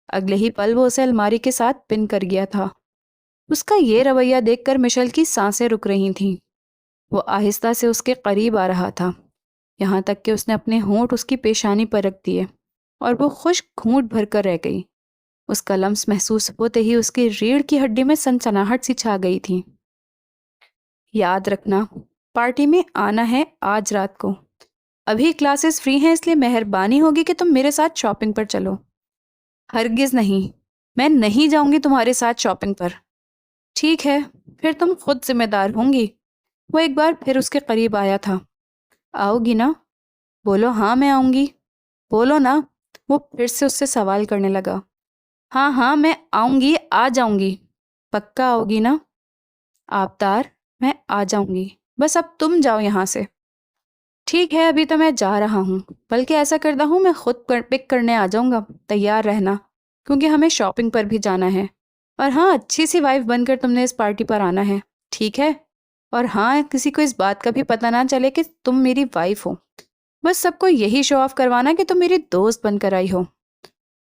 S1: اگلے ہی پل وہ اسے الماری کے ساتھ پن کر گیا تھا۔ اس کا یہ رویہ دیکھ کر مشل کی سانسیں رک رہی تھیں۔ وہ آہستہ سے اس کے قریب آ رہا تھا، یہاں تک کہ اس نے اپنے ہونٹ اس کی پیشانی پر رکھ دیے اور وہ خشک گھونٹ بھر کر رہ گئی۔ اس کا لمس محسوس ہوتے ہی اس کی ریڑھ کی ہڈی میں سنسناہٹ سی چھا گئی تھی۔ یاد رکھنا، پارٹی میں آنا ہے آج رات کو۔ ابھی کلاسز فری ہیں، اس لیے مہربانی ہوگی کہ تم میرے ساتھ شاپنگ پر چلو۔ ہرگز نہیں، میں نہیں جاؤں گی تمہارے ساتھ شاپنگ پر۔ ٹھیک ہے، پھر تم خود ذمہ دار ہوں گی۔ وہ ایک بار پھر اس کے قریب آیا تھا۔ آؤ گی نا؟ بولو ہاں میں آؤں گی۔ بولو نا۔ وہ پھر سے اس سے سوال کرنے لگا۔ ہاں ہاں میں آؤں گی، آ جاؤں گی۔ پکا آؤ گی نا؟ آبدار، میں آ جاؤں گی، بس اب تم جاؤ یہاں سے۔ ٹھیک ہے، ابھی تو میں جا رہا ہوں، بلکہ ایسا کرتا ہوں میں خود پک کرنے آ جاؤں گا۔ تیار رہنا، کیونکہ ہمیں شاپنگ پر بھی جانا ہے۔ اور ہاں، اچھی سی وائف بن کر تم نے اس پارٹی پر آنا ہے، ٹھیک ہے؟ اور ہاں، کسی کو اس بات کا بھی پتہ نہ چلے کہ تم میری وائف ہو۔ بس سب کو یہی شو آف کروانا کہ تم میری دوست بن کر آئی ہو۔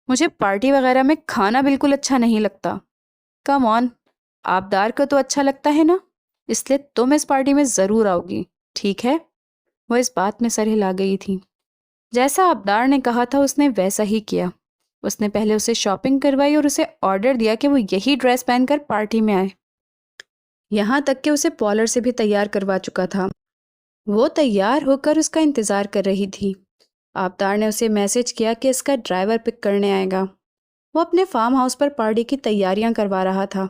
S1: مجھے پارٹی وغیرہ میں کھانا بالکل اچھا نہیں لگتا۔ کم آن، آبدار کو تو اچھا لگتا ہے نا، اس لیے تم اس پارٹی میں ضرور آؤ گی، ٹھیک ہے؟ وہ اس بات میں سر ہلا گئی تھی۔ جیسا آبدار نے کہا تھا اس نے ویسا ہی کیا۔ اس نے پہلے اسے شاپنگ کروائی اور اسے آرڈر دیا کہ وہ یہی ڈریس پہن کر پارٹی میں آئے، یہاں تک کہ اسے پارلر سے بھی تیار کروا چکا تھا۔ وہ تیار ہو کر اس کا انتظار کر رہی تھی۔ آبدار نے اسے میسج کیا کہ اس کا ڈرائیور پک کرنے آئے گا۔ وہ اپنے فارم ہاؤس پر پارٹی کی تیاریاں کروا رہا تھا،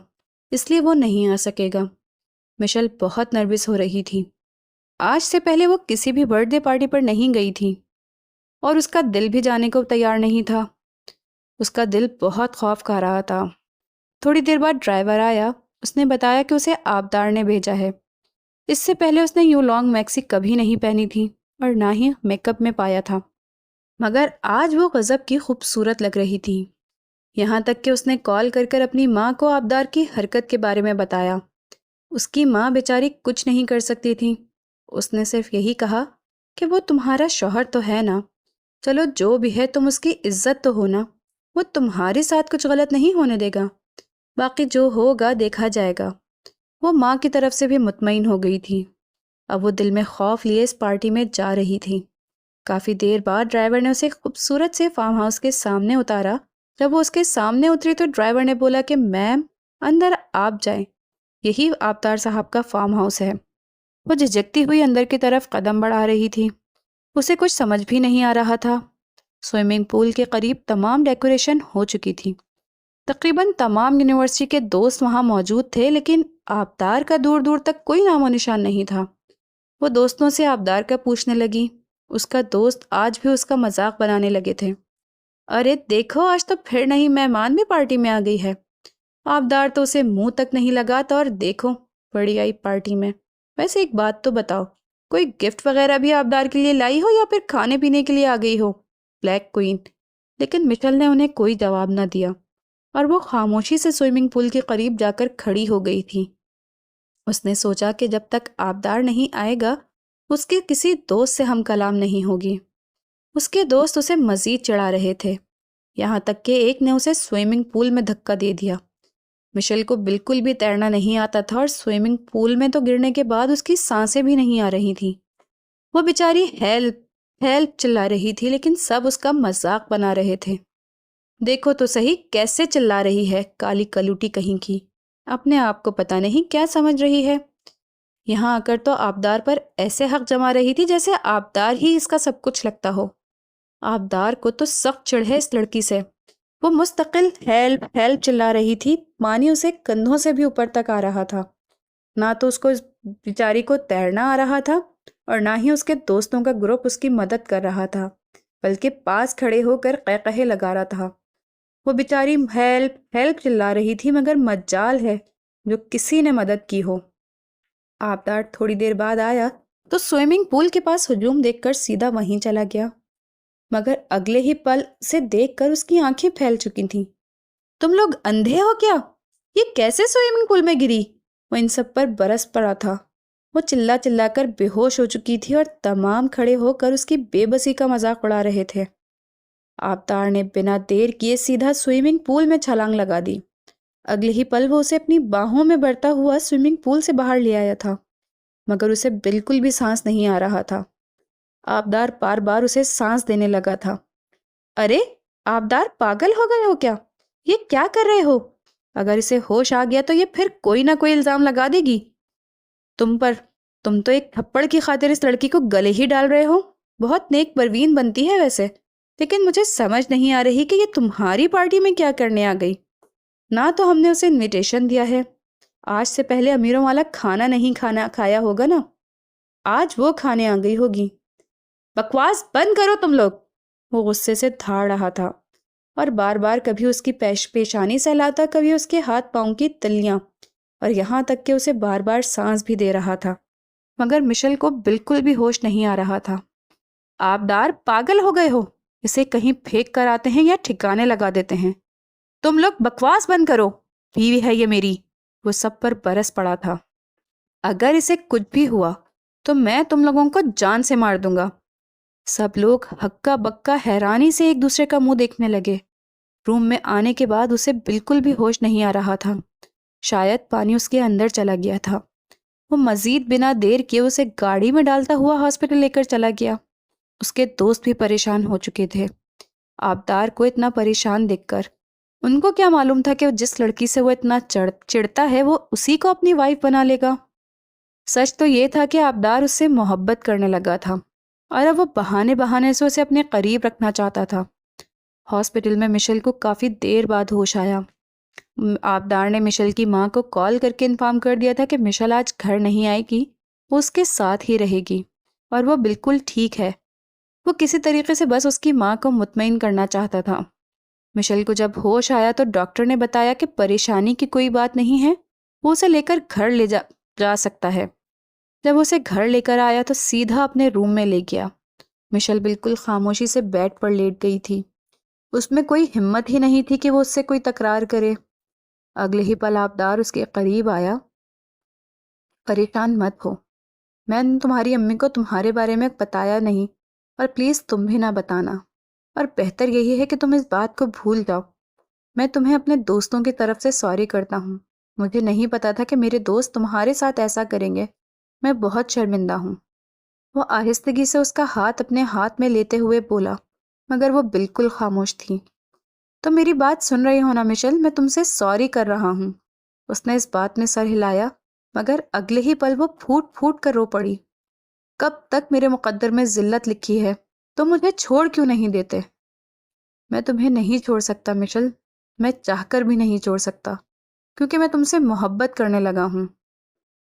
S1: اس لیے وہ نہیں آ سکے گا۔ مشل بہت نروس ہو رہی تھی۔ آج سے پہلے وہ کسی بھی برتھ ڈے پارٹی پر نہیں گئی تھی اور اس کا دل بھی جانے کو تیار نہیں تھا۔ اس کا دل بہت خوف کھا رہا تھا۔ تھوڑی دیر بعد ڈرائیور آیا۔ اس نے بتایا کہ اسے آبدار نے بھیجا ہے۔ اس سے پہلے اس نے یوں لانگ میکسی کبھی نہیں پہنی تھی اور نہ ہی میک اپ میں پایا تھا، مگر آج وہ غضب کی خوبصورت لگ رہی تھی۔ یہاں تک کہ اس نے کال کر کر اپنی ماں کو آبدار کی حرکت کے بارے میں بتایا۔ اس کی ماں بیچاری کچھ نہیں کر سکتی تھی۔ اس نے صرف یہی کہا کہ وہ تمہارا شوہر تو ہے نا، چلو جو بھی ہے تم اس کی عزت تو ہو نا، وہ تمہارے ساتھ کچھ غلط نہیں ہونے دے گا، باقی جو ہوگا دیکھا جائے گا۔ وہ ماں کی طرف سے بھی مطمئن ہو گئی تھی۔ اب وہ دل میں خوف لیے اس پارٹی میں جا رہی تھی۔ کافی دیر بعد ڈرائیور نے اسے خوبصورت سے فارم ہاؤس کے سامنے اتارا۔ جب وہ اس کے سامنے اتری تو ڈرائیور نے بولا کہ میم اندر آپ جائیں، یہی آبدار صاحب کا فارم ہاؤس ہے۔ وہ جھجکتی ہوئی اندر کی طرف قدم بڑھا رہی تھی۔ اسے کچھ سمجھ بھی نہیں آ رہا تھا۔ سوئمنگ پول کے قریب تمام ڈیکوریشن ہو چکی تھی۔ تقریباً تمام یونیورسٹی کے دوست وہاں موجود تھے، لیکن آبدار کا دور دور تک کوئی نام و نشان نہیں تھا۔ وہ دوستوں سے آبدار کا پوچھنے لگی۔ اس کا دوست آج بھی اس کا مذاق بنانے لگے تھے۔ ارے دیکھو آج تو پھر نہیں مہمان بھی پارٹی میں آ گئی ہے۔ آبدار تو اسے منہ تک نہیں لگاتا اور دیکھو بڑی آئی پارٹی میں۔ ویسے ایک بات تو بتاؤ، کوئی گفٹ وغیرہ بھی آبدار کے لیے لائی ہو یا پھر کھانے پینے کے لیے آ گئی ہو؟ Black queen. لیکن مشل نے انہیں کوئی جواب نہ دیا اور وہ خاموشی سے سوئمنگ پول کے قریب جا کر کھڑی ہو گئی تھی۔ اس نے سوچا کہ جب تک آبدار نہیں آئے گا اس کے کسی دوست سے ہم کلام نہیں ہوگی۔ اس کے دوست اسے مزید چڑھا رہے تھے، یہاں تک کہ ایک نے اسے سوئمنگ پول میں دھکا دے دیا۔ مشل کو بالکل بھی تیرنا نہیں آتا تھا اور سوئمنگ پول میں تو گرنے کے بعد اس کی سانسیں بھی نہیں آ رہی تھیں۔ وہ بیچاری ہیلپ ہیلپ چلا رہی تھی، لیکن سب اس کا مذاق بنا رہے تھے۔ دیکھو تو صحیح کیسے چلا رہی ہے، کالی کلوٹی کہیں کی، اپنے آپ کو پتہ نہیں کیا سمجھ رہی ہے۔ یہاں آ کر تو آبدار پر ایسے حق جما رہی تھی جیسے آبدار ہی اس کا سب کچھ لگتا ہو۔ آبدار کو تو سخت چڑھ ہے اس لڑکی سے۔ وہ مستقل ہیلپ ہیلپ چلا رہی تھی، پانی اسے کندھوں سے بھی اوپر تک آ رہا تھا۔ نہ تو اس کو اس بیچاری کو تیرنا آ رہا تھا اور نہ ہی اس کے دوستوں کا گروپ اس کی مدد کر رہا تھا، بلکہ پاس کھڑے ہو کر قہقہے لگا رہا تھا۔ وہ بیچاری ہیلپ ہیلپ چلا رہی تھی، مگر مجال ہے جو کسی نے مدد کی ہو۔ آبدار تھوڑی دیر بعد آیا تو سوئمنگ پول کے پاس ہجوم دیکھ کر سیدھا وہیں چلا گیا، مگر اگلے ہی پل سے دیکھ کر اس کی آنکھیں پھیل چکی تھیں۔ تم لوگ اندھے ہو کیا؟ یہ کیسے سوئمنگ پول میں گری؟ وہ ان سب پر برس پڑا تھا۔ وہ چلا چلا کر بے ہوش ہو چکی تھی اور تمام کھڑے ہو کر اس کی بے بسی کا مذاق اڑا رہے تھے۔ آبدار نے بنا دیر کیے سیدھا سوئمنگ پول میں چھلانگ لگا دی۔ اگلے ہی پل وہ اسے اپنی باہوں میں بڑھتا ہوا سوئمنگ پول سے باہر لے آیا تھا، مگر اسے بالکل بھی سانس نہیں آ رہا تھا۔ آبدار بار بار اسے سانس دینے لگا تھا۔ ارے آبدار پاگل ہو گئے ہو کیا؟ یہ کیا کر رہے ہو؟ اگر اسے ہوش آ گیا تو یہ پھر کوئی نہ کوئی الزام لگا دے گی تم پر۔ تم تو ایک تھپڑ کی خاطر اس لڑکی کو گلے ہی ڈال رہے ہو۔ بہت نیک پروین بنتی ہے ویسے، لیکن مجھے سمجھ نہیں آ رہی کہ یہ تمہاری پارٹی میں کیا کرنے آ گئی۔ نہ تو ہم نے اسے انویٹیشن دیا ہے، آج سے پہلے امیروں والا کھانا نہیں کھایا ہوگا نا، آج وہ کھانے آ گئی ہوگی۔ بکواس بند کرو تم لوگ، وہ غصے سے دھاڑ رہا تھا اور بار بار کبھی اس کی پیشانی سہلاتا، کبھی اس کے ہاتھ پاؤں کی تلیاں، اور یہاں تک کہ اسے بار بار سانس بھی دے رہا تھا، مگر مشل کو بالکل بھی ہوش نہیں آ رہا تھا۔ آبدار پاگل ہو گئے ہو، اسے کہیں پھینک کر آتے ہیں یا ٹھکانے لگا دیتے ہیں۔ تم لوگ بکواس بند کرو، بیوی ہے یہ میری۔ وہ سب پر برس پڑا تھا۔ اگر اسے کچھ بھی ہوا تو میں تم لوگوں کو جان سے مار دوں گا۔ سب لوگ ہکا بکا حیرانی سے ایک دوسرے کا منہ دیکھنے لگے۔ روم میں آنے کے بعد اسے بالکل بھی ہوش نہیں آ رہا تھا، شاید پانی اس کے اندر چلا گیا تھا۔ وہ مزید بنا دیر کیے اسے گاڑی میں ڈالتا ہوا ہاسپٹل لے کر چلا گیا۔ اس کے دوست بھی پریشان ہو چکے تھے۔ آبدار کو اتنا پریشان دیکھ کر ان کو کیا معلوم تھا کہ جس لڑکی سے وہ اتنا چڑھتا ہے وہ اسی کو اپنی وائف بنا لے گا۔ سچ تو یہ تھا کہ آبدار اس سے محبت کرنے لگا تھا اور اب وہ بہانے سے اسے اپنے قریب رکھنا چاہتا تھا۔ ہاسپٹل میں مشل کو کافی دیر بعد ہوش آیا۔ آبدار نے مشل کی ماں کو کال کر کے انفارم کر دیا تھا کہ مشل آج گھر نہیں آئے گی، وہ اس کے ساتھ ہی رہے گی اور وہ بالکل ٹھیک ہے۔ وہ کسی طریقے سے بس اس کی ماں کو مطمئن کرنا چاہتا تھا۔ مشل کو جب ہوش آیا تو ڈاکٹر نے بتایا کہ پریشانی کی کوئی بات نہیں ہے، وہ اسے لے کر گھر لے جا سکتا ہے۔ جب اسے گھر لے کر آیا تو سیدھا اپنے روم میں لے گیا۔ مشل بالکل خاموشی سے بیڈ پر لیٹ گئی تھی۔ اس میں کوئی ہمت ہی نہیں تھی کہ وہ اس سے کوئی تکرار کرے۔ اگلے ہی پل آبدار اس کے قریب آیا۔ پریشان مت ہو، میں نے تمہاری امی کو تمہارے بارے میں بتایا نہیں اور پلیز تم بھی نہ بتانا، اور بہتر یہی ہے کہ تم اس بات کو بھول جاؤ۔ میں تمہیں اپنے دوستوں کی طرف سے سوری کرتا ہوں، مجھے نہیں پتا تھا کہ میرے دوست تمہارے ساتھ ایسا کریں گے، میں بہت شرمندہ ہوں۔ وہ آہستگی سے اس کا ہاتھ اپنے ہاتھ میں لیتے ہوئے بولا، مگر وہ بالکل خاموش تھی۔ تو میری بات سن رہی ہو نا مشل، میں تم سے سوری کر رہا ہوں۔ اس نے اس بات میں سر ہلایا، مگر اگلے ہی پل وہ پھوٹ پھوٹ کر رو پڑی۔ کب تک میرے مقدر میں ذلت لکھی ہے، تم مجھے چھوڑ کیوں نہیں دیتے؟ میں تمہیں نہیں چھوڑ سکتا مشل، میں چاہ کر بھی نہیں چھوڑ سکتا، کیونکہ میں تم سے محبت کرنے لگا ہوں۔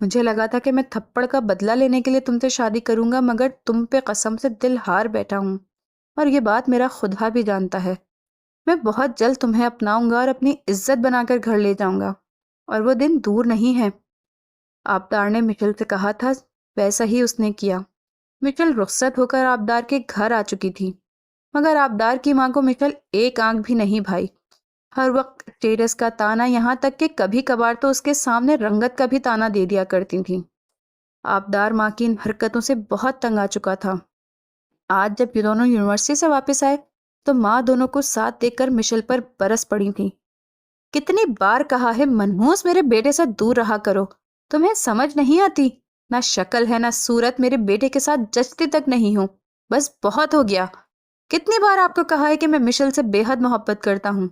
S1: مجھے لگا تھا کہ میں تھپڑ کا بدلہ لینے کے لیے تم سے شادی کروں گا، مگر تم پہ قسم سے دل ہار بیٹھا ہوں، اور یہ بات میرا خدا بھی جانتا ہے۔ میں بہت جلد تمہیں اپناؤں گا اور اپنی عزت بنا کر گھر لے جاؤں گا، اور وہ دن دور نہیں ہے۔ آبدار نے مشل سے کہا تھا، ویسا ہی اس نے کیا۔ مشل رخصت ہو کر آبدار کے گھر آ چکی تھی، مگر آبدار کی ماں کو مشل ایک آنکھ بھی نہیں بھائی۔ ہر وقت اسٹیٹس کا تانا، یہاں تک کہ کبھی کبھار تو اس کے سامنے رنگت کا بھی تانا دے دیا کرتی تھیں۔ آبدار ماں کی ان حرکتوں سے بہت تنگ آ چکا تھا۔ آج جب یہ دونوں یونیورسٹی سے واپس آئے تو ماں دونوں کو ساتھ دیکھ کر مشل پر برس پڑی تھی۔ کتنی بار کہا ہے منحوس میرے بیٹے سے دور رہا کرو، تمہیں سمجھ نہیں آتی؟ نہ شکل ہے نہ صورت، میرے بیٹے کے ساتھ جچتی تک نہیں ہوں، بس بہت ہو گیا۔ کتنی بار آپ کو کہا ہے کہ میں مشل سے بے حد محبت کرتا ہوں۔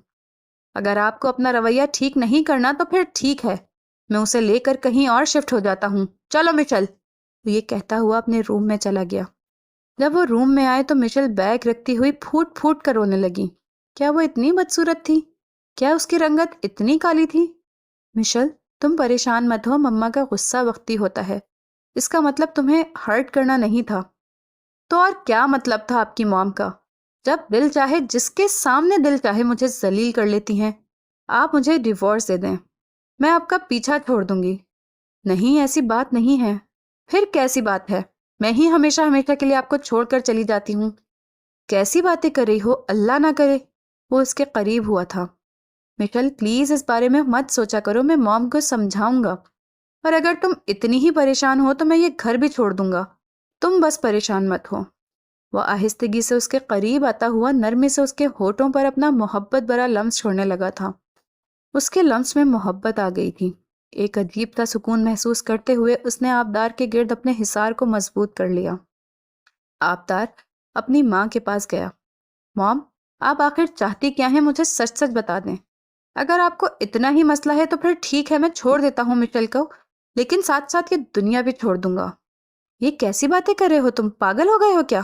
S1: اگر آپ کو اپنا رویہ ٹھیک نہیں کرنا تو پھر ٹھیک ہے، میں اسے لے کر کہیں اور شفٹ ہو جاتا ہوں، چلو مشل۔ وہ یہ کہتا ہوا اپنے روم میں چلا گیا۔ جب وہ روم میں آئے تو مشل بیگ رکھتی ہوئی پھوٹ پھوٹ کر رونے لگی۔ کیا وہ اتنی بدصورت تھی؟ کیا اس کی رنگت اتنی کالی تھی؟ مشل، تم پریشان مت ہو، مما کا غصہ وقتی ہوتا ہے، اس کا مطلب تمہیں ہرٹ کرنا نہیں تھا۔ تو اور کیا مطلب تھا آپ کی موم کا؟ جب دل چاہے، جس کے سامنے دل چاہے مجھے ذلیل کر لیتی ہیں۔ آپ مجھے ڈیورس دے دیں، میں آپ کا پیچھا چھوڑ دوں گی۔ نہیں، ایسی بات نہیں ہے۔ پھر کیسی بات ہے؟ میں ہی ہمیشہ ہمیشہ کے لیے آپ کو چھوڑ کر چلی جاتی ہوں۔ کیسی باتیں کر رہی ہو؟ اللہ نہ کرے۔ وہ اس کے قریب ہوا تھا۔ مشل پلیز اس بارے میں مت سوچا کرو، میں موم کو سمجھاؤں گا، اور اگر تم اتنی ہی پریشان ہو تو میں یہ گھر بھی چھوڑ دوں گا، تم بس پریشان مت ہو۔ وہ آہستگی سے اس کے قریب آتا ہوا نرمی سے اس کے ہونٹوں پر اپنا محبت بھرا لمس چھوڑنے لگا تھا۔ اس کے لمس میں محبت آ گئی تھی۔ ایک عجیب سا سکون محسوس کرتے ہوئے اس نے آبدار کے گرد اپنے حصار کو مضبوط کر لیا۔ آبدار اپنی ماں کے پاس گیا۔ موم، آپ آخر چاہتی کیا ہیں؟ مجھے سچ سچ بتا دیں۔ اگر آپ کو اتنا ہی مسئلہ ہے تو پھر ٹھیک ہے، میں چھوڑ دیتا ہوں مشل کو، لیکن ساتھ ساتھ یہ دنیا بھی چھوڑ دوں گا۔ یہ کیسی باتیں کر رہے ہو تم؟ پاگل ہو گئے ہو کیا؟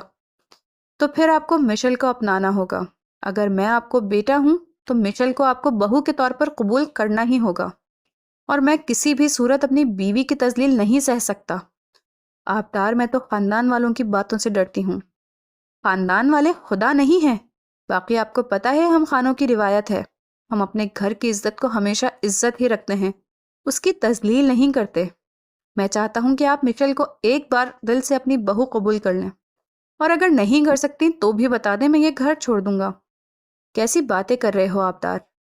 S1: تو پھر آپ کو مشل کو اپنانا ہوگا۔ اگر میں آپ کو بیٹا ہوں تو مشل کو آپ کو بہو کے طور پر قبول کرنا ہی ہوگا، اور میں کسی بھی صورت اپنی بیوی کی تذلیل نہیں سہ سکتا۔ آبدار، میں تو خاندان والوں کی باتوں سے ڈرتی ہوں۔ خاندان والے خدا نہیں ہیں، باقی آپ کو پتہ ہے ہم خانوں کی روایت ہے، ہم اپنے گھر کی عزت کو ہمیشہ عزت ہی رکھتے ہیں، اس کی تذلیل نہیں کرتے۔ میں چاہتا ہوں کہ آپ مشل کو ایک بار دل سے اپنی بہو قبول کر لیں، اور اگر نہیں کر سکتی تو بھی بتا دیں، میں یہ گھر چھوڑ دوں گا۔ کیسی باتیں کر رہے ہو آبدار؟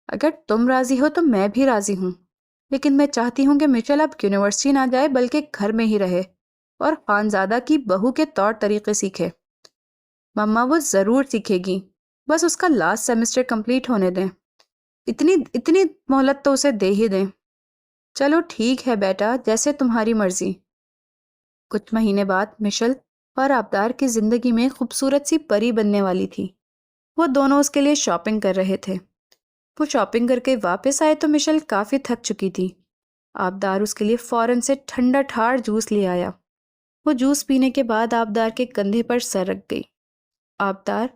S1: اگر تم راضی ہو تو میں بھی راضی ہوں، لیکن میں چاہتی ہوں کہ مشل اب یونیورسٹی نہ جائے بلکہ گھر میں ہی رہے اور خانزادہ کی بہو کے طور طریقے سیکھے۔ مما، وہ ضرور سیکھے گی، بس اس کا لاسٹ سیمسٹر کمپلیٹ ہونے دیں، اتنی مہلت تو اسے دے ہی دیں۔ چلو ٹھیک ہے بیٹا، جیسے تمہاری مرضی۔ کچھ مہینے بعد مشل اور آبدار کی زندگی میں خوبصورت سی پری بننے والی تھی۔ وہ دونوں اس کے لیے شاپنگ کر رہے تھے۔ وہ شاپنگ کر کے واپس آئے تو مشل کافی تھک چکی تھی۔ آبدار اس کے لیے فوراً سے ٹھنڈا ٹھار جوس لے آیا۔ وہ جوس پینے کے بعد آبدار کے کندھے پر سر رکھ گئی۔ آبدار،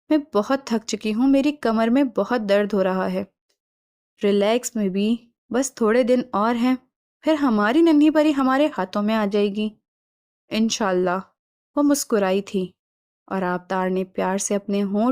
S1: میں بہت تھک چکی ہوں، میری کمر میں بہت درد ہو رہا ہے۔ ریلیکس میں بھی، بس تھوڑے دن اور ہیں، پھر ہماری ننھی پری ہمارے ہاتھوں میں آ جائے گی انشاءاللہ۔ وہ مسکرائی تھی اور آبدار نے پیار سے اپنے ہونٹ